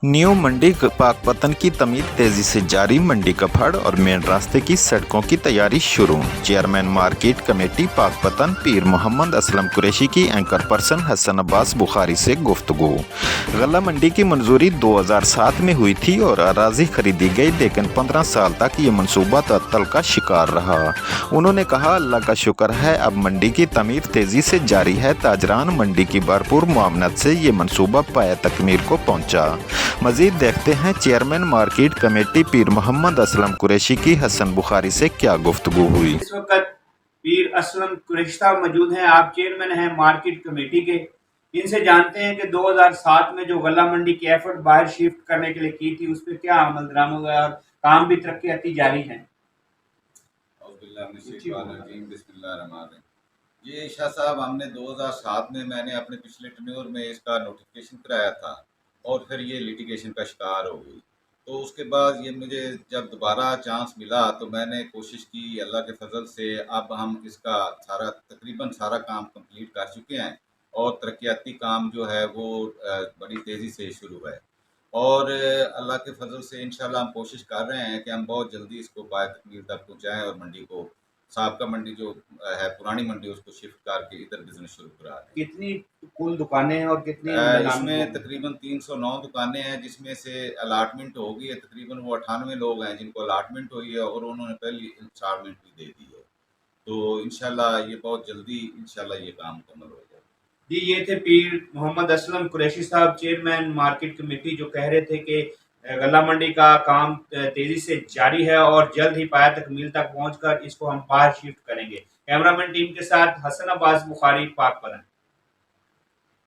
New मंडी पाकपतन की तमीर तेजी से जारी। मंडी कफड़ और मेन रास्ते की सड़कों की तैयारी शुरू। चेयरमैन मार्केट कमेटी पाकपतन पीर मोहम्मद असलम कुरैशी की एंकर पर्सन हसन अब्बास बुखारी से गुफ्तगू। गला मंडी की मंजूरी 2007 में हुई थी और अराजी खरीदी गई, लेकिन 15 साल तक ये मनसूबा तअत्तल का शिकार रहा। उन्होंने कहा, अल्लाह का शुक्र है अब मंडी की तमीर तेजी से जारी है। ताजरान मंडी की भरपूर मुआवनत से ये मनसूबा पाया तकमील को पहुँचा। मजीद देखते हैं चेयरमैन मार्केट कमेटी पीर मोहम्मद असलम कुरैशी की हसन बुखारी से क्या गुफ्तगू हुई। इस वक्त पीर असलम कुरैशी साहब मौजूद हैं। आप चेयरमैन हैं मार्केट कमेटी के। इनसे जानते हैं कि 2007 में जो गला मंडी की एफर्ट बाहर शिफ्ट करने के लिए की थी, उस पर क्या अमल दरामद हुआ और काम भी तरक्याती जारी है। ये शाह साहब, हमने 2007 में मैंने अपने पिछले टर्न्योर में इसका नोटिफिकेशन कराया था और फिर ये लिटिगेशन का शिकार हो गई। तो उसके बाद ये मुझे जब दोबारा चांस मिला तो मैंने कोशिश की, अल्लाह के फजल से अब हम इसका तकरीबन सारा काम कंप्लीट कर चुके हैं और तरक्याती काम जो है वो बड़ी तेज़ी से शुरू है और अल्लाह के फजल से इंशाल्लाह हम कोशिश कर रहे हैं कि हम बहुत जल्दी इसको बाय तकमील तक पहुँचाएँ और मंडी को, साबका मंडी जो है पुरानी मंडी, उसको शिफ्ट करके इधर बिजनेस शुरू करा दें। कितनी कुल दुकानें हैं और कितनी इसमें तकरीबन 309 दुकानें हैं, जिसमें से अलाटमेंट हो गई है तकरीबन वो 98 लोग हैं जिनको अलाटमेंट हुई है और उन्होंने पहली इंस्टॉलमेंट भी दे दी है। तो इंशाल्लाह ये बहुत जल्दी इंशाल्लाह ये काम मुकम्मल हो जाएगा। जी, ये थे पीर मोहम्मद असलम कुरैशी साहब, चेयरमैन मार्केट कमेटी, जो कह रहे थे कि गला मंडी का काम तेजी से जारी है और जल्द ही पाया तकमील तक पहुंचकर इसको हम बाहर शिफ्ट करेंगे। कैमरामैन टीम के साथ हसन अब्बास बुखारी, पाकपतन।